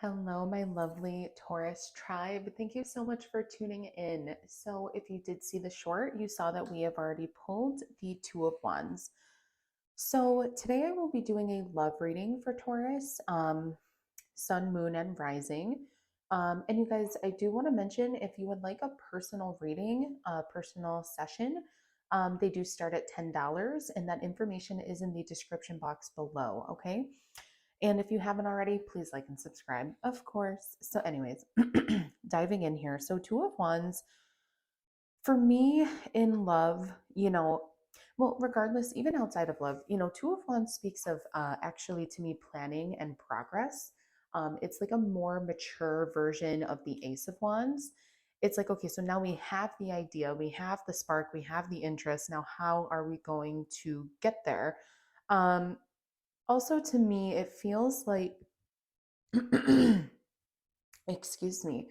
Hello, my lovely Taurus tribe. Thank you so much for tuning in. So, if you did see the short, you saw that we have already pulled the Two of Wands. So, today I will be doing a love reading for Taurus, Sun, Moon, and Rising. And you guys, I do want to mention if you would like a personal reading, a personal session, they do start at $10, and that information is in the description box below. Okay. And if you haven't already, please like and subscribe, of course. So, anyways, diving in here. So, Two of Wands, for me in love, well, regardless, even outside of love, Two of Wands speaks of actually to me planning and progress. It's like a more mature version of the Ace of Wands. It's like, okay, so now we have the idea, we have the spark, we have the interest. Now, how are we going to get there? Um, Also, to me, it feels like, excuse me,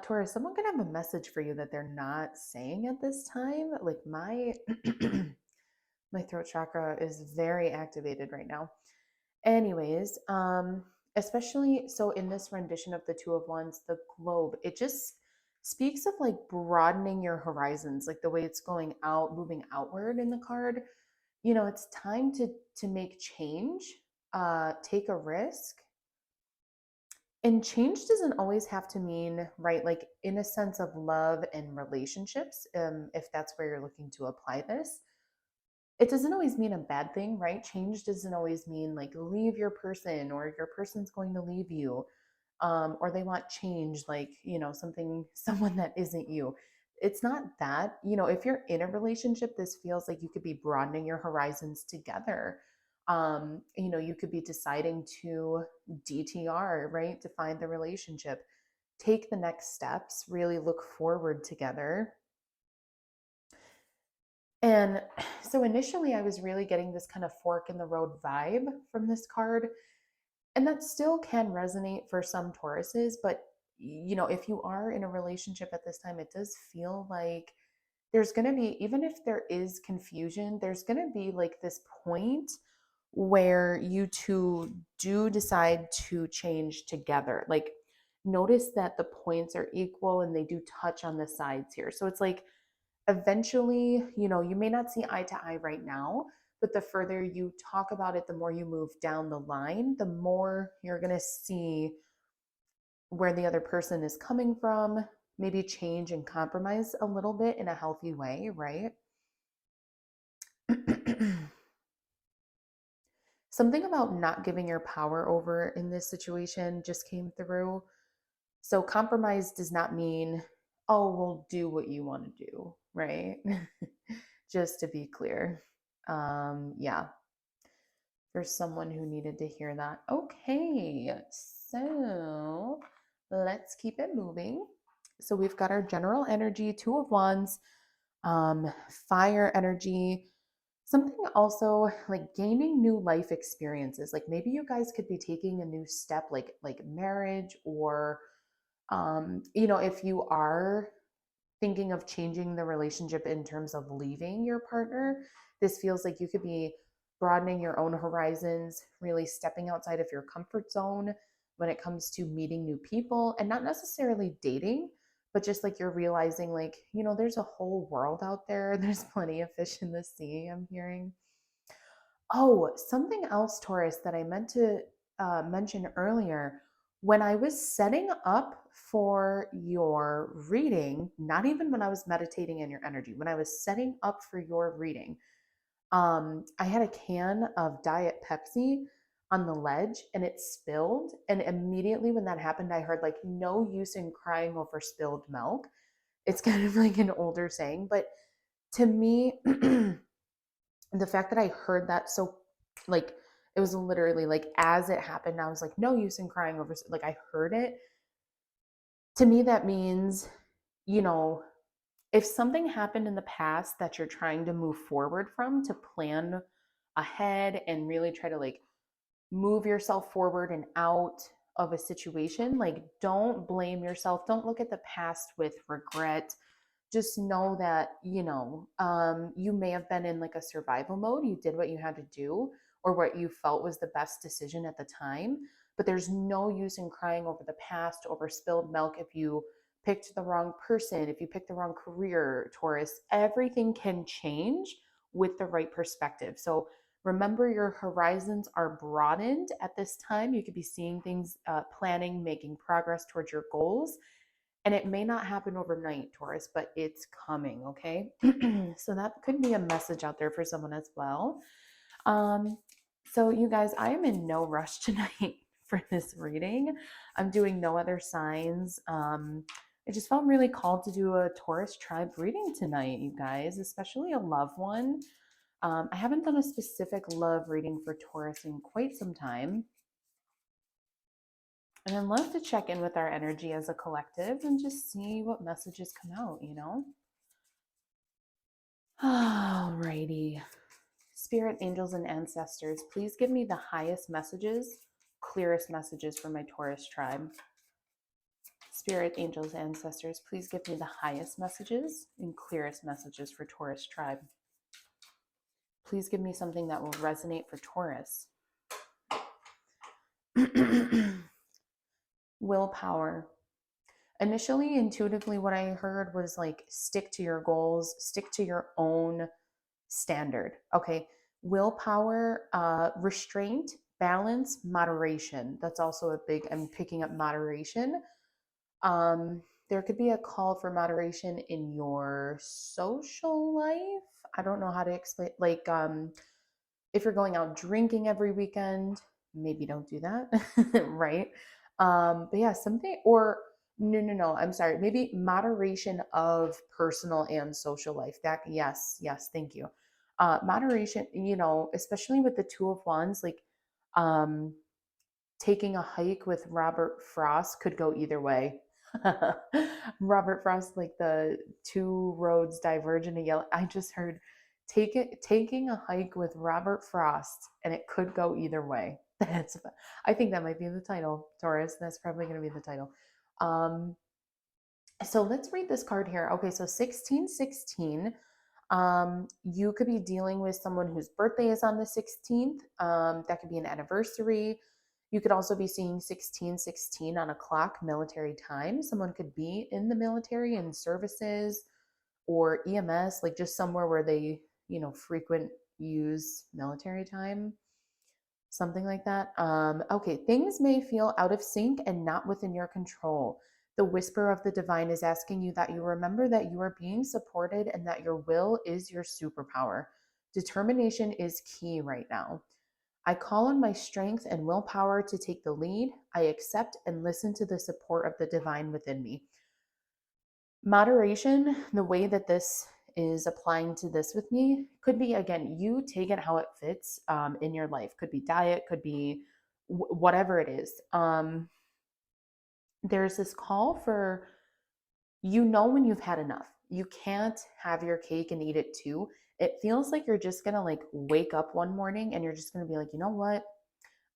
Taurus, someone could have a message for you that they're not saying at this time. Like my my throat chakra is very activated right now. Anyways, especially so in this rendition of the Two of Wands, the globe, it just speaks of like broadening your horizons, like the way it's going out, moving outward in the card. It's time to make change, take a risk. And change doesn't always have to mean, right, like in a sense of love and relationships, if that's where you're looking to apply this. It doesn't always mean a bad thing, right? Change doesn't always mean like leave your person or your person's going to leave you, or they want change, like, something, someone that isn't you. It's not that. If you're in a relationship, this feels like you could be broadening your horizons together. You could be deciding to DTR, right? Define the relationship, take the next steps, really look forward together. And so initially, I was really getting this kind of fork in the road vibe from this card. And that still can resonate for some Tauruses. But, if you are in a relationship at this time, it does feel like there's going to be, even if there is confusion, there's going to be like this point where you two do decide to change together. Like, notice that the points are equal and they do touch on the sides here. So it's like eventually, you may not see eye to eye right now, but the further you talk about it, the more you move down the line, the more you're going to see where the other person is coming from, maybe change and compromise a little bit in a healthy way, right? Something about not giving your power over in this situation just came through. So, compromise does not mean, oh, we'll do what you want to do, right? Just to be clear. Yeah, for someone who needed to hear that. Okay, so let's keep it moving. So we've got our general energy, Two of Wands, fire energy, something also like gaining new life experiences. Like maybe you guys could be taking a new step, like marriage, or if you are thinking of changing the relationship in terms of leaving your partner, this feels like you could be broadening your own horizons, really stepping outside of your comfort zone when it comes to meeting new people, and not necessarily dating, but just like you're realizing, like, there's a whole world out there. There's plenty of fish in the sea, I'm hearing. Oh, something else, Taurus, that I meant to mention earlier. When I was setting up for your reading, not even when I was meditating in your energy, when I was setting up for your reading, I had a can of Diet Pepsi on the ledge and it spilled. And immediately when that happened, I heard like no use in crying over spilled milk. It's kind of like an older saying, but to me, the fact that I heard that, so like it was literally like as it happened, I was like, no use in crying over, like I heard it. To me, that means, you know, if something happened in the past that you're trying to move forward from, to plan ahead and really try to like move yourself forward and out of a situation, like don't blame yourself. Don't look at the past with regret. Just know that, you may have been in like a survival mode. You did what you had to do or what you felt was the best decision at the time. But there's no use in crying over the past, over spilled milk. If you picked the wrong person, if you picked the wrong career, Taurus, everything can change with the right perspective. So remember, your horizons are broadened at this time. You could be seeing things, planning, making progress towards your goals. And it may not happen overnight, Taurus, but it's coming, okay? So that could be a message out there for someone as well. Um, so, you guys, I am in no rush tonight for this reading. I'm doing no other signs. I just felt really called to do a Taurus tribe reading tonight, you guys, especially a loved one. I haven't done a specific love reading for Taurus in quite some time. And I'd love to check in with our energy as a collective and just see what messages come out, you know? Alrighty. Spirit, angels, and ancestors, please give me the highest messages, clearest messages for my Taurus tribe. Spirit, angels, ancestors, please give me the highest messages and clearest messages for Taurus tribe. Please give me something that will resonate for Taurus. Willpower. Initially, intuitively, what I heard was like, stick to your goals, stick to your own standard. Okay. Willpower, restraint, balance, moderation. That's also a big, I'm picking up moderation. There could be a call for moderation in your social life. I don't know how to explain, like, if you're going out drinking every weekend, maybe don't do that, right? But yeah, something, or no, I'm sorry, maybe moderation of personal and social life. That, yes, thank you. Moderation, especially with the Two of Wands, like, um, taking a hike with Robert Frost could go either way. Robert Frost, like the two roads diverge in a yellow. I just heard taking a hike with Robert Frost, and it could go either way. That's I think that might be the title, Taurus. That's probably going to be the title. Um, so let's read this card here. Okay, so 1616. You could be dealing with someone whose birthday is on the 16th. That could be an anniversary. You could also be seeing 1616 on a clock, military time. Someone could be in the military and services or EMS, like just somewhere where they, frequent use military time, something like that. Okay, things may feel out of sync and not within your control. The whisper of the divine is asking you that you remember that you are being supported and that your will is your superpower. Determination is key right now. I call on my strength and willpower to take the lead. I accept and listen to the support of the divine within me. Moderation, the way that this is applying to this with me, could be, again, you take it how it fits in your life. Could be diet, could be whatever it is. There's this call for, when you've had enough. You can't have your cake and eat it too. It feels like you're just going to like wake up one morning and you're just going to be like, you know what?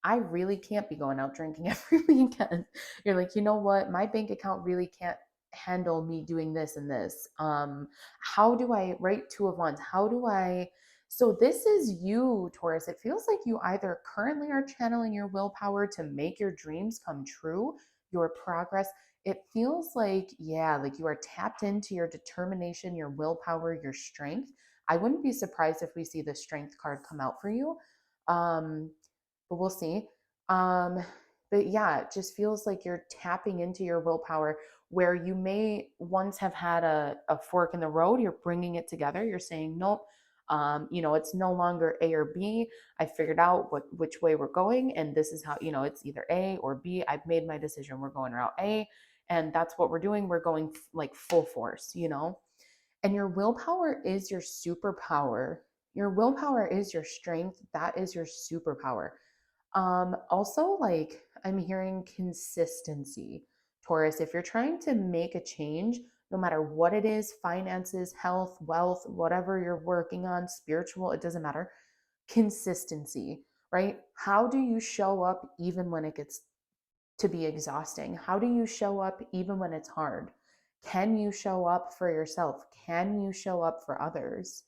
I really can't be going out drinking every weekend. You're like, you know what? My bank account really can't handle me doing this and this. How do I write Two of Wands? How do I? So this is you, Taurus. It feels like you either currently are channeling your willpower to make your dreams come true, your progress. It feels like, yeah, like you are tapped into your determination, your willpower, your strength. I wouldn't be surprised if we see the strength card come out for you. Um, but we'll see. Um, but yeah, it just feels like you're tapping into your willpower where you may once have had a fork in the road. You're bringing it together. You're saying, nope, it's no longer A or B. I figured out which way we're going. And this is how, it's either A or B. I've made my decision. We're going route A. And that's what we're doing. We're going like full force. And your willpower is your superpower. Your willpower is your strength. That is your superpower. Also, like, I'm hearing consistency. Taurus, if you're trying to make a change, no matter what it is, finances, health, wealth, whatever you're working on, spiritual, it doesn't matter. Consistency, right? How do you show up even when it gets to be exhausting? How do you show up even when it's hard? Can you show up for yourself? Can you show up for others?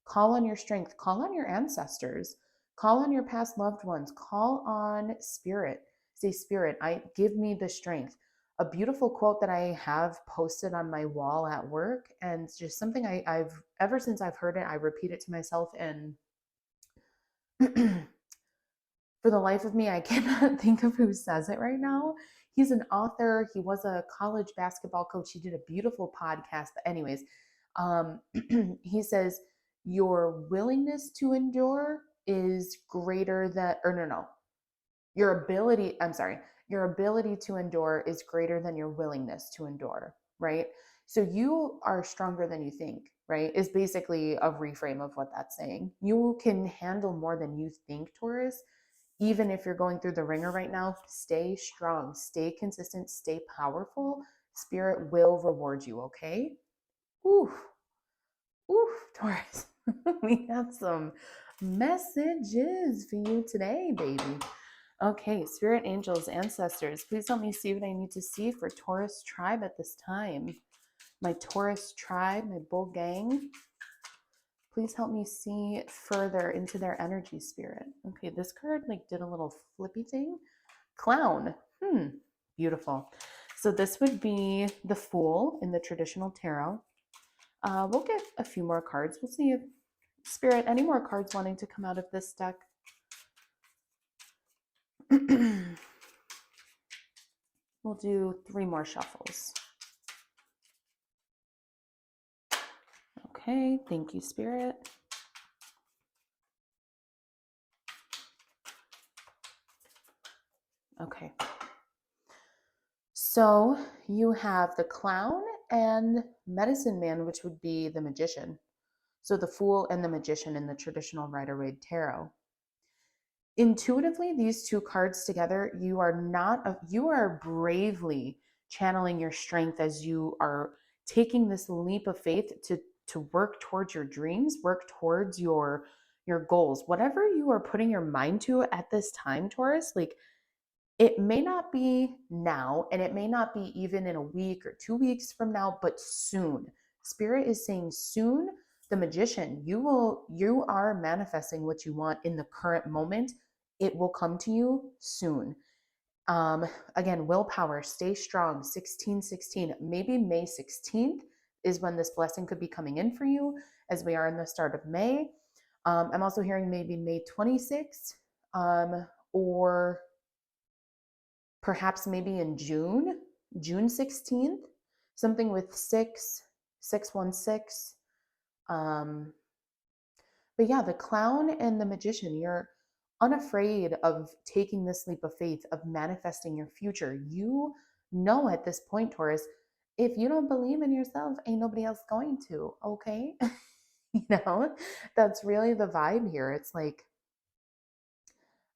Call on your strength, call on your ancestors. Call on your past loved ones. Call on spirit. Say, Spirit, I give me the strength. A beautiful quote that I have posted on my wall at work, and it's just something I've ever since I've heard it, I repeat it to myself, and for the life of me, I cannot think of who says it right now. He's an author. He was a college basketball coach. He did a beautiful podcast. But, anyways, um, he says, your willingness to endure is greater than, or no, your ability to endure is greater than your willingness to endure, right? So you are stronger than you think, right? Is basically a reframe of what that's saying. You can handle more than you think, Taurus. Even if you're going through the ringer right now, stay strong, stay consistent, stay powerful. Spirit will reward you, okay? Ooh, ooh, Taurus. We got some messages for you today, baby. Okay, spirit angels, ancestors, please help me see what I need to see for Taurus tribe at this time. My Taurus tribe, my bull gang, please help me see further into their energy, spirit. Okay, this card like did a little flippy thing. Clown. Beautiful. So this would be the Fool in the traditional tarot. We'll get a few more cards. We'll see if spirit, any more cards wanting to come out of this deck. We'll do 3 more shuffles. Okay, thank you, Spirit. Okay. So you have the Clown and Medicine Man, which would be the Magician. So the Fool and the Magician in the traditional Rider-Waite tarot. Intuitively, these 2 cards together, you are bravely channeling your strength as you are taking this leap of faith to work towards your dreams, work towards your goals. Whatever you are putting your mind to at this time, Taurus, like it may not be now, and it may not be even in a week or 2 weeks from now, but soon. Spirit is saying soon. The Magician, you are manifesting what you want in the current moment. It will come to you soon. Again, willpower, stay strong. 1616, maybe May 16th is when this blessing could be coming in for you, as we are in the start of May. I'm also hearing maybe May 26th, or perhaps maybe in June 16th, something with 616. But yeah, the Clown and the Magician, you're unafraid of taking this leap of faith, of manifesting your future. You know at this point, Taurus, if you don't believe in yourself, ain't nobody else going to, okay? That's really the vibe here. It's like,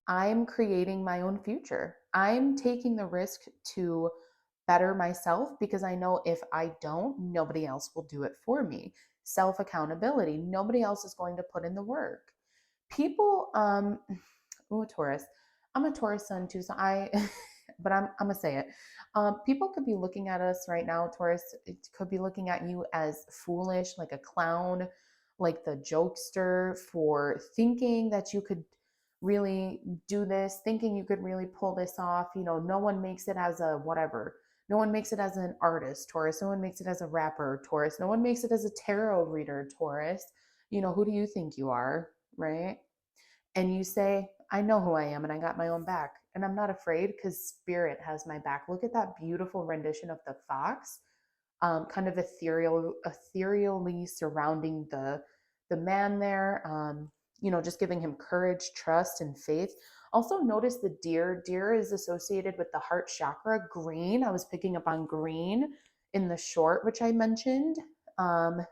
I'm creating my own future. I'm taking the risk to better myself because I know if I don't, nobody else will do it for me. Self accountability. Nobody else is going to put in the work. People, Taurus. I'm a Taurus sun too, so but I'm gonna say it. People could be looking at us right now, Taurus. It could be looking at you as foolish, like a clown, like the jokester, for thinking that you could really do this, thinking you could really pull this off. No one makes it as a whatever. No one makes it as an artist, Taurus. No one makes it as a rapper, Taurus. No one makes it as a tarot reader, Taurus. Who do you think you are, right? And you say, I know who I am and I got my own back. And I'm not afraid because Spirit has my back. Look at that beautiful rendition of the fox, kind of ethereally surrounding the man there. Just giving him courage, trust, and faith. Also, notice the deer. Deer is associated with the heart chakra. Green. I was picking up on green in the short, which I mentioned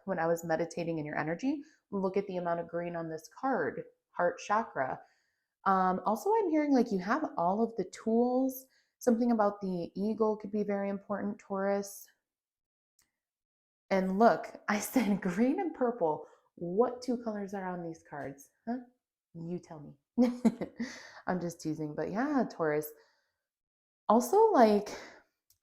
when I was meditating in your energy. Look at the amount of green on this card, heart chakra. Also, I'm hearing like you have all of the tools. Something about the eagle could be very important, Taurus. And look, I said green and purple. What 2 colors are on these cards? Huh? You tell me. I'm just teasing, but yeah, Taurus. Also, like,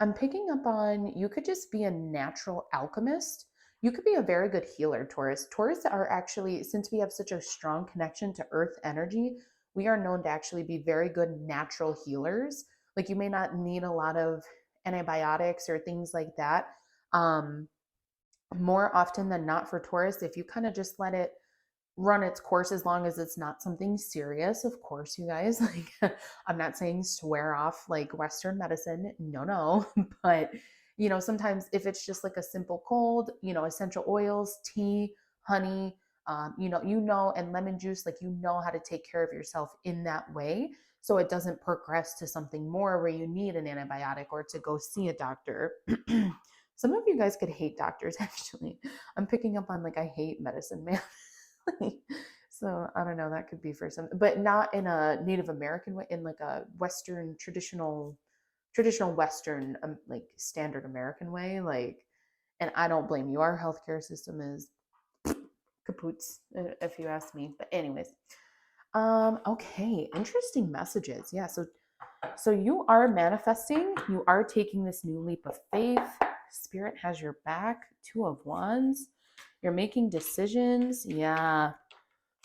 I'm picking up on you could just be a natural alchemist. You could be a very good healer, Taurus. Taurus are actually, since we have such a strong connection to earth energy, we are known to actually be very good natural healers. Like you may not need a lot of antibiotics or things like that. Um, More often than not for Taurus, if you kind of just let it run its course, as long as it's not something serious, of course, you guys, like I'm not saying swear off like Western medicine, no, but sometimes if it's just like a simple cold, essential oils, tea, honey, and lemon juice, like how to take care of yourself in that way, so it doesn't progress to something more where you need an antibiotic or to go see a doctor. Some of you guys could hate doctors, actually. I'm picking up on like I hate medicine, man. So I don't know, that could be for some, but not in a Native American way, in like a Western traditional Western, like standard American way. Like, and I don't blame you. Our healthcare system is kapoots, if you ask me. But anyways, okay, interesting messages. Yeah, so you are manifesting. You are taking this new leap of faith. Spirit has your back. Two of Wands. You're making decisions. Yeah,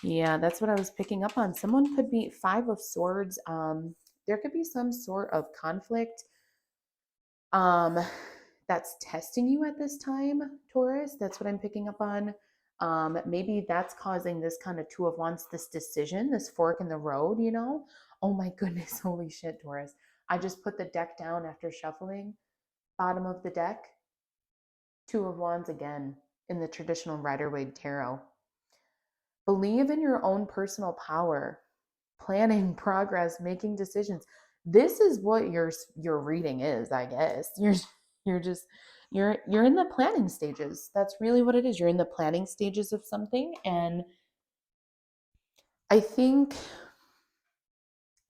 that's what I was picking up on. Someone could be Five of Swords. There could be some sort of conflict um, that's testing you at this time, Taurus. That's what I'm picking up on. Maybe that's causing this kind of Two of Wands, this decision, this fork in the road. Oh my goodness, holy shit, Taurus. I just put the deck down after shuffling. Bottom of the deck, Two of Wands again in the traditional Rider-Waite tarot. Believe in your own personal power, planning, progress, making decisions. This is what your reading is, I guess. You're just you're in the planning stages. That's really what it is. You're in the planning stages of something, and I think,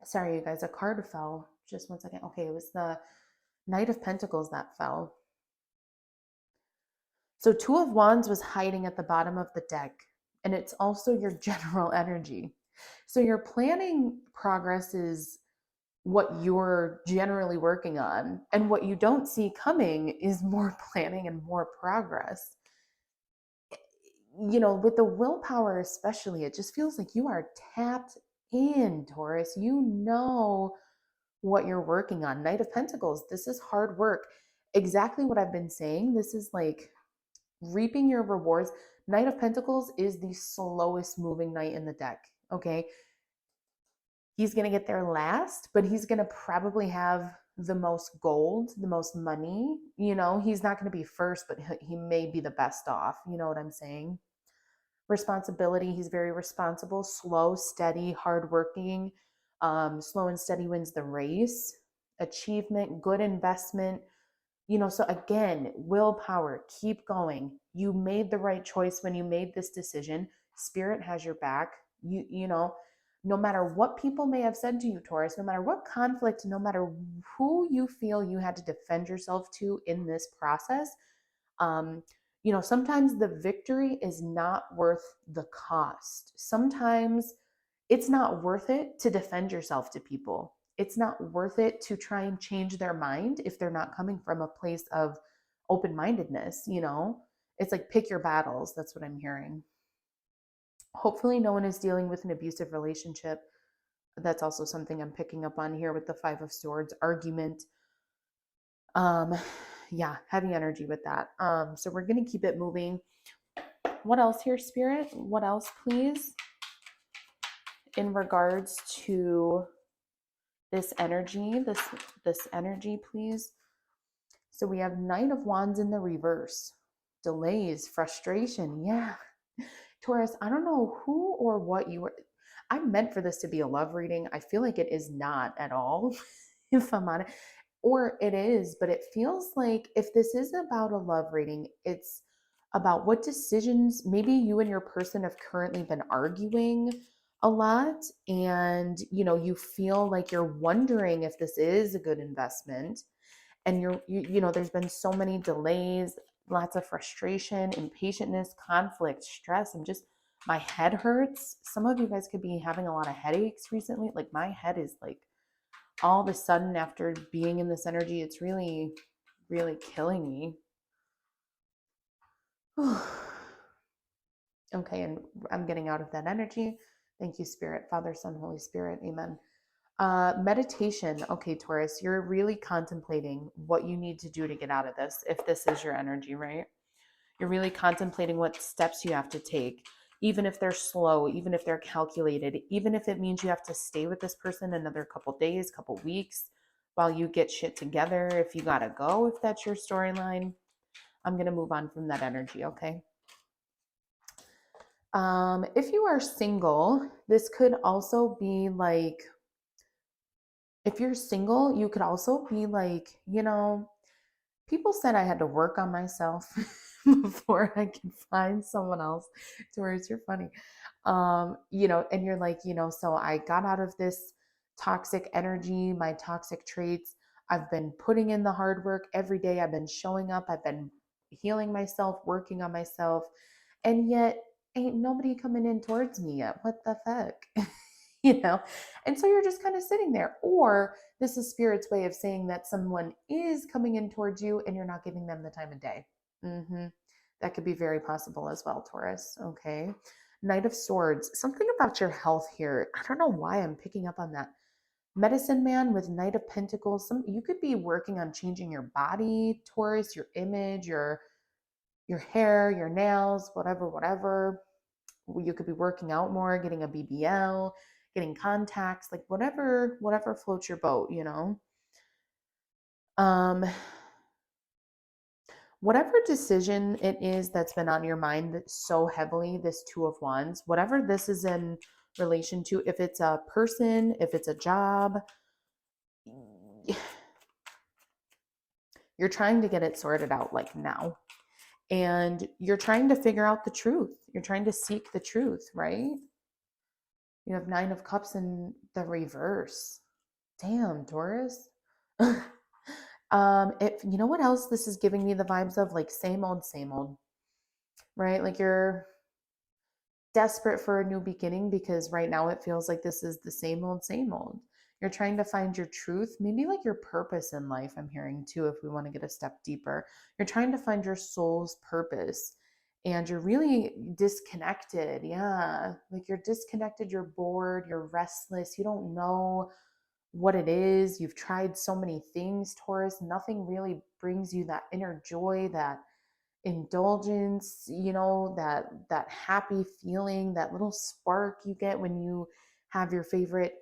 sorry you guys, a card fell. Just one second. Okay, it was the Knight of Pentacles that fell. So Two of Wands was hiding at the bottom of the deck, and it's also your general energy. So your planning progress is what you're generally working on, and what you don't see coming is more planning and more progress. With the willpower especially, it just feels like you are tapped in, Taurus. You know what you're working on. Knight of Pentacles, this is hard work. Exactly what I've been saying. This is like reaping your rewards. Knight of Pentacles is the slowest moving knight in the deck. Okay. He's going to get there last, but he's going to probably have the most gold, the most money. He's not going to be first, but he may be the best off. You know what I'm saying? Responsibility. He's very responsible, slow, steady, hardworking. Slow and steady wins the race. Achievement, good investment. So again, willpower, keep going. You made the right choice when you made this decision. Spirit has your back. No matter what people may have said to you, Taurus, no matter what conflict, no matter who you feel you had to defend yourself to in this process, um, sometimes the victory is not worth the cost. Sometimes it's not worth it to defend yourself to people. It's not worth it to try and change their mind if they're not coming from a place of open mindedness. It's like pick your battles. That's what I'm hearing. Hopefully, no one is dealing with an abusive relationship. That's also something I'm picking up on here with the Five of Swords argument. Yeah, heavy energy with that. So we're going to keep it moving. What else here, Spirit? What else, please? In regards to this energy, this energy, please. So we have Knight of Wands in the reverse. Delays, frustration. Yeah. Taurus, I don't know who or what you were. I meant for this to be a love reading. I feel like it is not at all, if I'm honest. Or it is, but it feels like if this is about a love reading, it's about what decisions maybe you and your person have currently been arguing a lot, and you feel like you're wondering if this is a good investment, and there's been so many delays, lots of frustration, impatientness, conflict, stress, and just my head hurts. Some of you guys could be having a lot of headaches recently. Like my head is like all of a sudden after being in this energy, it's really, really killing me. Okay, and I'm getting out of that energy. Thank you, Spirit, Father, Son, Holy Spirit. Amen. Meditation. Okay, Taurus, you're really contemplating what you need to do to get out of this, if this is your energy, right? You're really contemplating what steps you have to take, even if they're slow, even if they're calculated, even if it means you have to stay with this person another couple days, couple weeks while you get shit together. If you gotta go, if that's your storyline, I'm going to move on from that energy, okay? If you are single, this could also be like, if you're single, you could also be like, people said I had to work on myself before I can find someone else. Taurus, you're funny. And you're like, so I got out of this toxic energy, my toxic traits. I've been putting in the hard work every day. I've been showing up. I've been healing myself, working on myself. And yet ain't nobody coming in towards me yet. What the fuck? you know? And so you're just kind of sitting there. Or this is spirit's way of saying that someone is coming in towards you and you're not giving them the time of day. Mm-hmm. That could be very possible as well, Taurus. Okay. Knight of Swords. Something about your health here. I don't know why I'm picking up on that. Medicine Man with Knight of Pentacles. You could be working on changing your body, Taurus, your image, your hair, your nails, whatever. You could be working out more, getting a BBL, getting contacts, like whatever floats your boat. Um, whatever decision it is that's been on your mind so heavily, this Two of Wands, whatever this is in relation to, if it's a person, if it's a job, you're trying to get it sorted out like now. And you're trying to figure out the truth. You're trying to seek the truth, right? You have Nine of Cups in the reverse. Damn, Taurus. If you know what else this is giving me the vibes of, like same old, right? Like you're desperate for a new beginning because right now it feels like this is the same old, same old. You're trying to find your truth, maybe like your purpose in life. I'm hearing too, if we want to get a step deeper. You're trying to find your soul's purpose and you're really disconnected. Yeah. Like you're disconnected, you're bored, you're restless, you don't know what it is. You've tried so many things, Taurus. Nothing really brings you that inner joy, that indulgence, that happy feeling, that little spark you get when you have your favorite,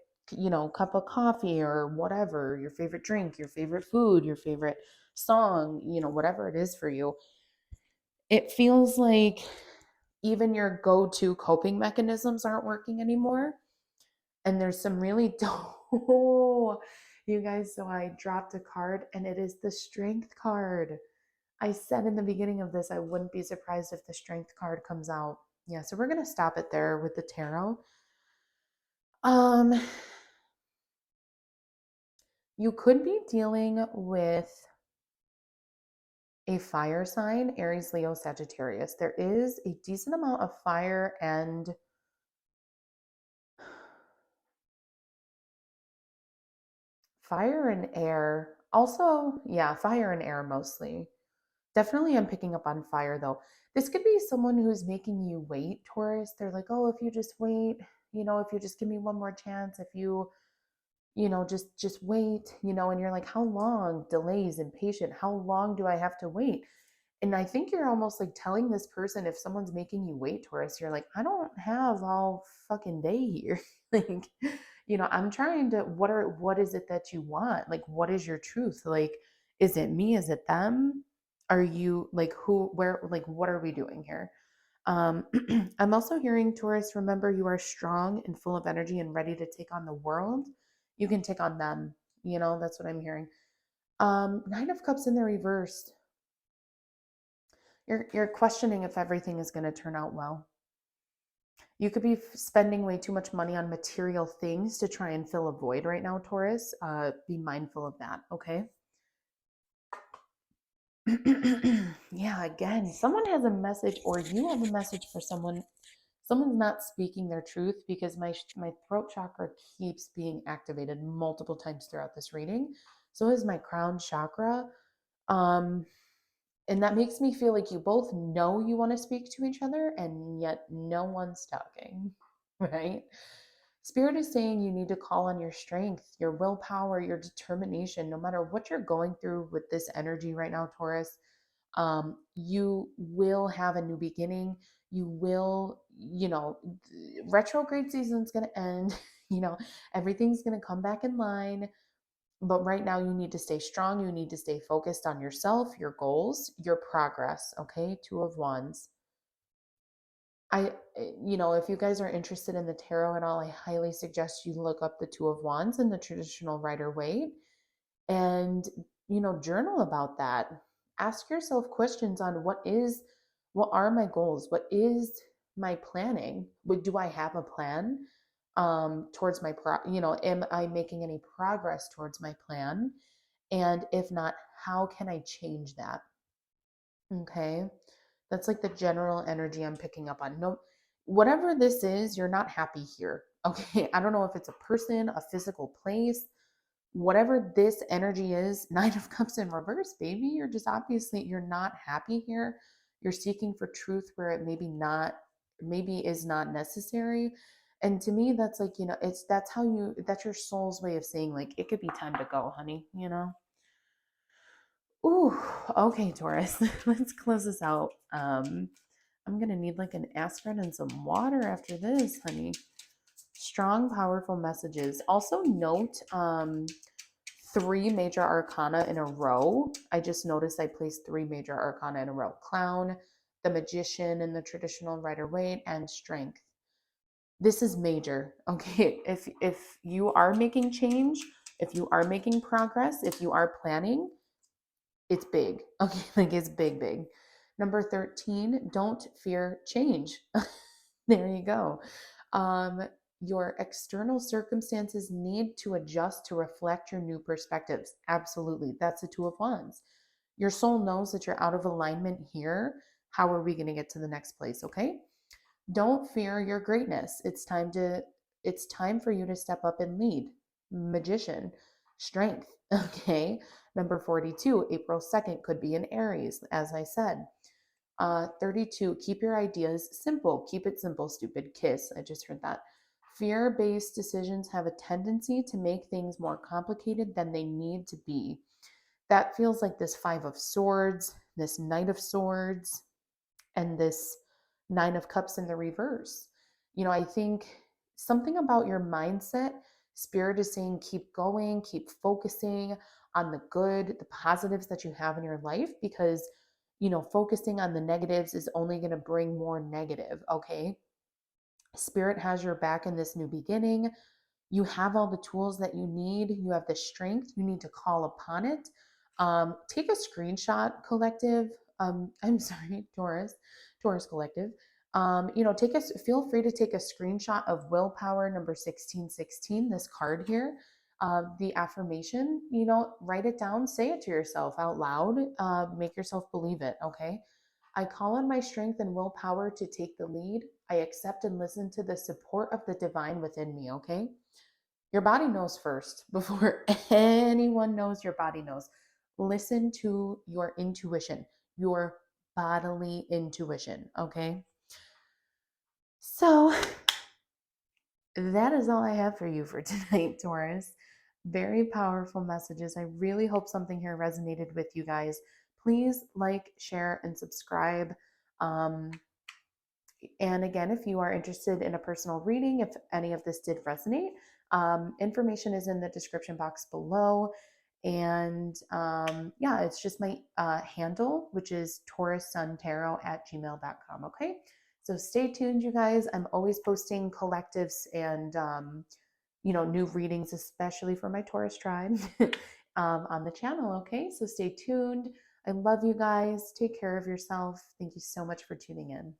cup of coffee or whatever, your favorite drink, your favorite food, your favorite song, whatever it is for you. It feels like even your go-to coping mechanisms aren't working anymore. And there's some really oh, you guys, so I dropped a card and it is the Strength card. I said in the beginning of this, I wouldn't be surprised if the Strength card comes out. Yeah, so we're going to stop it there with the tarot. Um, you could be dealing with a fire sign, Aries, Leo, Sagittarius. There is a decent amount of fire and air. Also, yeah, fire and air mostly. Definitely, I'm picking up on fire though. This could be someone who's making you wait, Taurus. They're like, oh, if you just wait, if you just give me one more chance, if you, just wait, and you're like, how long? Delays, impatient. How long do I have to wait? And I think you're almost like telling this person, if someone's making you wait, Taurus, you're like, I don't have all fucking day here. like, I'm trying to, what is it that you want? Like, what is your truth? Like, is it me? Is it them? Are you like who, where, like, what are we doing here? Um, I'm also hearing, Taurus, remember you are strong and full of energy and ready to take on the world. You can take on them. That's what I'm hearing. Nine of Cups in the reverse. You're questioning if everything is going to turn out well. You could be spending way too much money on material things to try and fill a void right now, Taurus. Be mindful of that, okay? Yeah, again, someone has a message or you have a message for someone. Someone's not speaking their truth because my throat chakra keeps being activated multiple times throughout this reading. So is my crown chakra. Um, And that makes me feel like you both know you want to speak to each other and yet no one's talking. right? Spirit is saying you need to call on your strength, your willpower, your determination, no matter what you're going through with this energy right now, Taurus. You will have a new beginning. You will, retrograde season's going to end. Everything's going to come back in line. But right now, you need to stay strong. You need to stay focused on yourself, your goals, your progress. Okay. Two of Wands. If you guys are interested in the tarot at all, I highly suggest you look up the Two of Wands in the traditional Rider Waite and, journal about that. Ask yourself questions on what are my goals? What is my planning? Do I have a plan towards am I making any progress towards my plan? And if not, how can I change that? Okay. That's like the general energy I'm picking up on. No, whatever this is, you're not happy here. Okay. I don't know if it's a person, a physical place, whatever this energy is, Nine of Cups in reverse, baby. You're not happy here. You're seeking for truth where it maybe is not necessary. And to me, that's like, that's your soul's way of saying, like, it could be time to go, honey. Ooh, okay, Taurus. Let's close this out. I'm gonna need like an aspirin and some water after this, honey. Strong, powerful messages. Also note three major arcana in a row. I just noticed I placed three major arcana in a row. Clown, the magician in the traditional Rider Waite, and strength. This is major. Okay. If you are making change, if you are making progress, if you are planning, it's big. Okay, like it's big, big. Number 13, don't fear change. There you go. Um, your external circumstances need to adjust to reflect your new perspectives. Absolutely. That's the Two of Wands. Your soul knows that you're out of alignment here. How are we going to get to the next place? Okay. Don't fear your greatness. It's time for you to step up and lead. Magician, strength. Okay. Number 42, April 2nd could be in Aries, as I said. 32, keep your ideas simple. Keep it simple, stupid. Kiss. I just heard that. Fear based decisions have a tendency to make things more complicated than they need to be. That feels like this Five of Swords, this Knight of Swords, and this Nine of Cups in the reverse. I think something about your mindset, Spirit is saying keep going, keep focusing on the good, the positives that you have in your life, because, focusing on the negatives is only going to bring more negative. Okay. Spirit has your back in this new beginning. You have all the tools that you need. You have the strength. You need to call upon it. Take a screenshot, collective. I'm sorry, Taurus collective. Feel free to take a screenshot of willpower number 1616, this card here. The affirmation, write it down, say it to yourself out loud, make yourself believe it. Okay. I call on my strength and willpower to take the lead. I accept and listen to the support of the divine within me. Okay. Your body knows first before anyone knows. Your body knows. Listen to your intuition, your bodily intuition. Okay. So that is all I have for you for tonight, Taurus. Very powerful messages. I really hope something here resonated with you guys. Please like, share, and subscribe. And again, if you are interested in a personal reading, if any of this did resonate, information is in the description box below. And yeah, it's just my handle, which is taurussuntarot@gmail.com. Okay. So stay tuned, you guys. I'm always posting collectives and, new readings, especially for my Taurus tribe on the channel. Okay. So stay tuned. I love you guys. Take care of yourself. Thank you so much for tuning in.